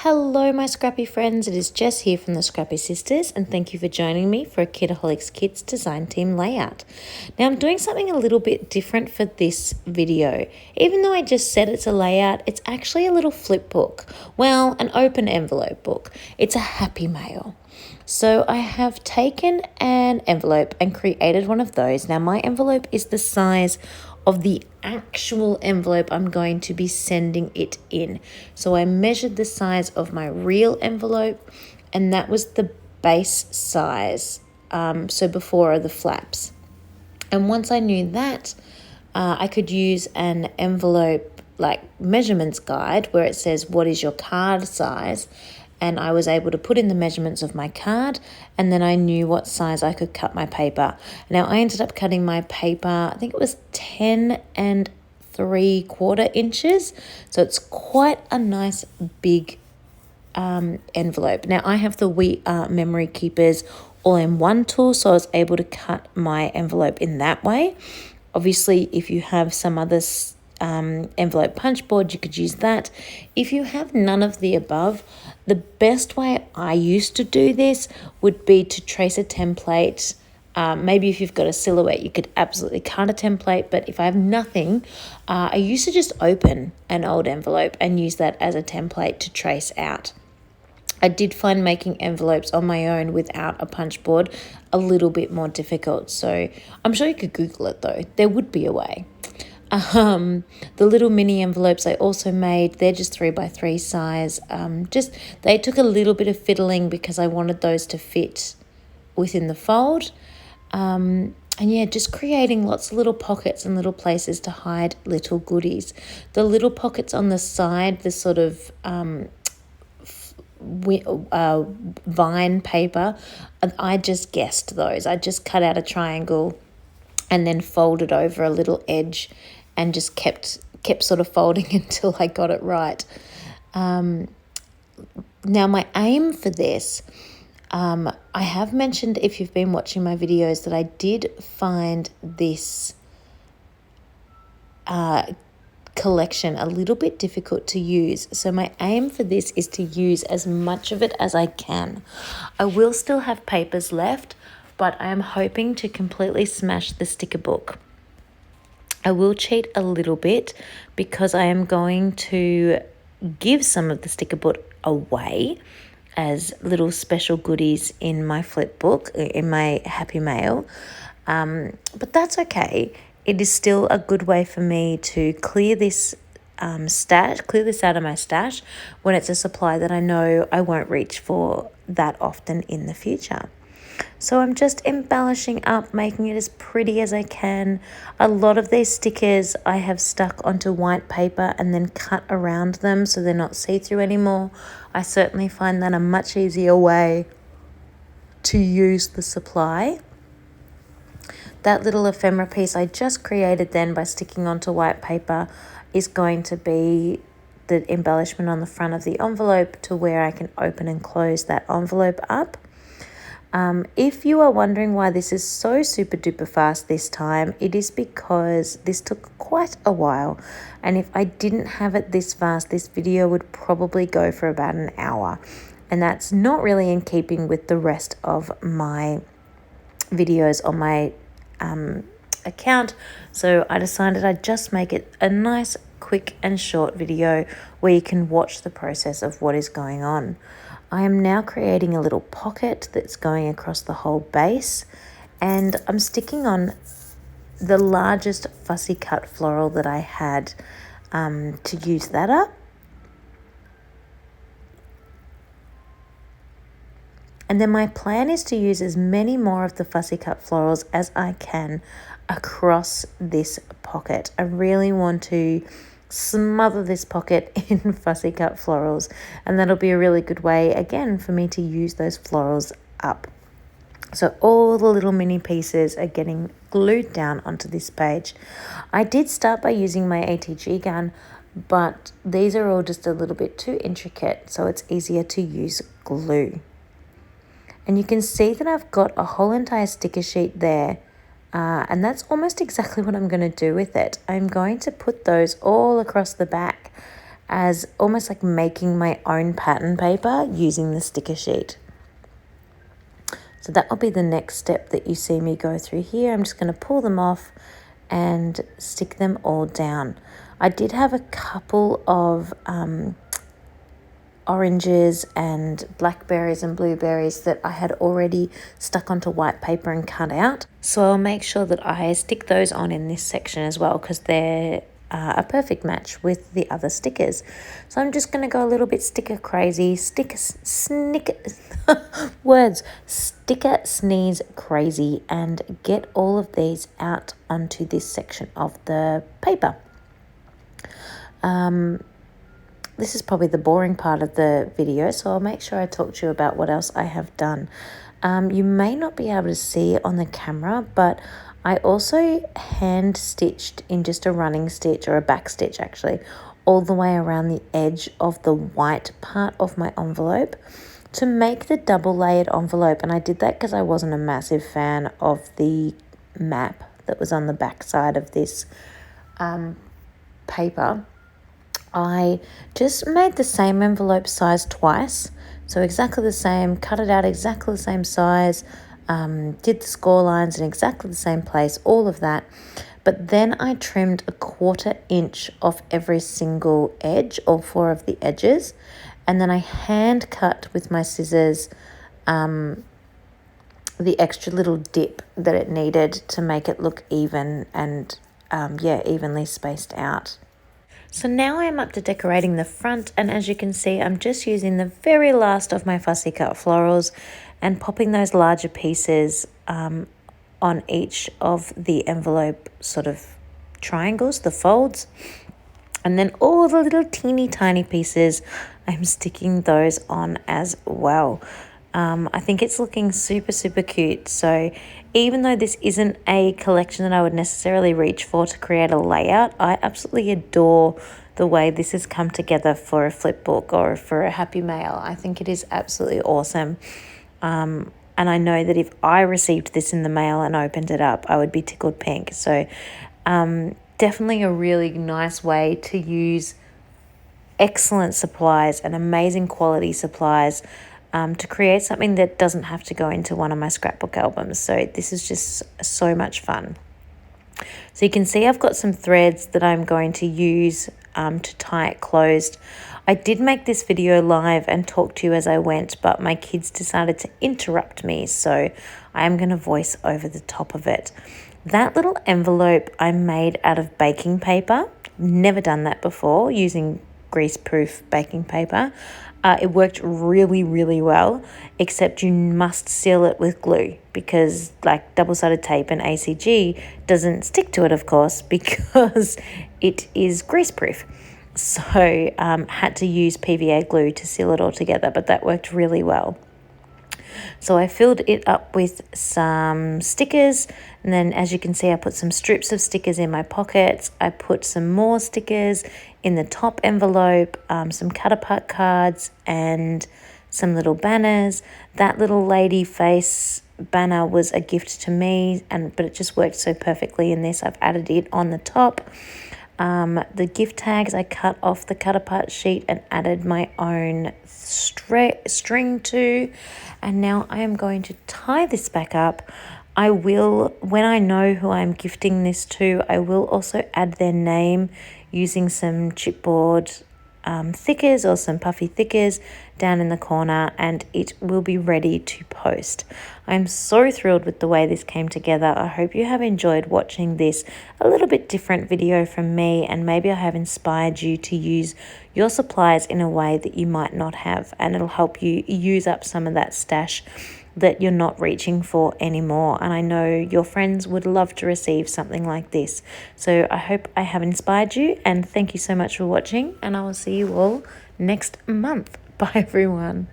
Hello, my scrappy friends. It is Jess here from the Scrappy Sisters, and thank you for joining me for a Kitaholic Kits design team layout. Now, I'm doing something a little bit different for this video. Even though I just said it's a layout, it's actually a little flip book. Well, an open envelope book. It's a happy mail. So I have taken an envelope and created one of those. Now, my envelope is the size of the actual envelope I'm going to be sending it in. So I measured the size of my real envelope, and that was the base size, so before the flaps. And once I knew that, I could use an envelope like measurements guide where it says what is your card size, and I was able to put in the measurements of my card, and then I knew what size I could cut my paper. Now, I ended up cutting my paper, I think it was 10 3/4 inches, so it's quite a nice big envelope. Now, I have the We Are Memory Keepers all-in-one tool, so I was able to cut my envelope in that way. Obviously, if you have some other envelope punch board, you could use that. If you have none of the above, the best way I used to do this would be to trace a template. Maybe if you've got a silhouette, you could absolutely cut a template, but if I have nothing, I used to just open an old envelope and use that as a template to trace out. I did find making envelopes on my own without a punch board a little bit more difficult, so I'm sure you could Google it though. There would be a way. The little mini envelopes I also made, they're just 3x3 size. They took a little bit of fiddling because I wanted those to fit within the fold. And yeah, just creating lots of little pockets and little places to hide little goodies. The little pockets on the side, the sort of vine paper, I just guessed those. I just cut out a triangle and then folded over a little edge and just kept sort of folding until I got it right. Now, my aim for this, I have mentioned, if you've been watching my videos, that I did find this collection a little bit difficult to use. So my aim for this is to use as much of it as I can. I will still have papers left, but I am hoping to completely smash the sticker book. I will cheat a little bit because I am going to give some of the sticker book away as little special goodies in my flip book, in my happy mail. But that's okay. It is still a good way for me to clear this clear this out of my stash when it's a supply that I know I won't reach for that often in the future. So I'm just embellishing up, making it as pretty as I can. A lot of these stickers I have stuck onto white paper and then cut around them so they're not see-through anymore. I certainly find that a much easier way to use the supply. That little ephemera piece I just created then by sticking onto white paper is going to be the embellishment on the front of the envelope to where I can open and close that envelope up. If you are wondering why this is so super duper fast this time, it is because this took quite a while, and if I didn't have it this fast, this video would probably go for about an hour, and that's not really in keeping with the rest of my videos on my account. So I decided I'd just make it a nice, quick and short video where you can watch the process of what is going on. I am now creating a little pocket that's going across the whole base, and I'm sticking on the largest fussy cut floral that I had to use that up. And then my plan is to use as many more of the fussy cut florals as I can across this pocket. I really want to smother this pocket in fussy cut florals, and that'll be a really good way again for me to use those florals up. So all the little mini pieces are getting glued down onto this page. I did start by using my ATG gun, but these are all just a little bit too intricate, so it's easier to use glue. And you can see that I've got a whole entire sticker sheet there. And that's almost exactly what I'm going to do with it. I'm going to put those all across the back as almost like making my own pattern paper using the sticker sheet. So that will be the next step that you see me go through here. I'm just going to pull them off and stick them all down. I did have a couple of oranges and blackberries and blueberries that I had already stuck onto white paper and cut out. So I'll make sure that I stick those on in this section as well, because they're a perfect match with the other stickers. So I'm just going to go a little bit sticker crazy, sticker sneeze crazy, and get all of these out onto this section of the paper. This is probably the boring part of the video, so I'll make sure I talk to you about what else I have done. You may not be able to see on the camera, but I also hand stitched in just a running stitch, or a back stitch actually, all the way around the edge of the white part of my envelope to make the double layered envelope. And I did that because I wasn't a massive fan of the map that was on the back side of this paper. I just made the same envelope size twice, so exactly the same, cut it out exactly the same size, did the score lines in exactly the same place, all of that. But then I trimmed 1/4 inch off every single edge, all 4 of the edges, and then I hand cut with my scissors the extra little dip that it needed to make it look even and evenly spaced out. So now I'm up to decorating the front, and as you can see, I'm just using the very last of my fussy cut florals and popping those larger pieces on each of the envelope sort of triangles, the folds. And then all the little teeny tiny pieces, I'm sticking those on as well. I think it's looking super, super cute. So even though this isn't a collection that I would necessarily reach for to create a layout, I absolutely adore the way this has come together for a flip book or for a happy mail. I think it is absolutely awesome. And I know that if I received this in the mail and opened it up, I would be tickled pink. So definitely a really nice way to use excellent supplies and amazing quality supplies to create something that doesn't have to go into one of my scrapbook albums. So this is just so much fun. So you can see I've got some threads that I'm going to use to tie it closed. I did make this video live and talk to you as I went, but my kids decided to interrupt me, so I am going to voice over the top of it. That little envelope I made out of baking paper. Never done that before, using grease-proof baking paper. It worked really, really well, except you must seal it with glue because like double-sided tape and ACG doesn't stick to it, of course, because it is grease-proof. So had to use PVA glue to seal it all together, but that worked really well. So I filled it up with some stickers, and then as you can see I put some strips of stickers in my pockets. I put some more stickers in the top envelope, some cut apart cards and some little banners. That little lady face banner was a gift to me, but it just worked so perfectly in this. I've added it on the top. The gift tags I cut off the cut apart sheet and added my own string to, and now I am going to tie this back up. I will, when I know who I'm gifting this to, I will also add their name using some chipboard thickers or some puffy thickers down in the corner, and it will be ready to post. I'm so thrilled with the way this came together. I hope you have enjoyed watching this a little bit different video from me, and maybe I have inspired you to use your supplies in a way that you might not have, and it'll help you use up some of that stash that you're not reaching for anymore. And I know your friends would love to receive something like this. So I hope I have inspired you, and thank you so much for watching, and I will see you all next month. Bye everyone.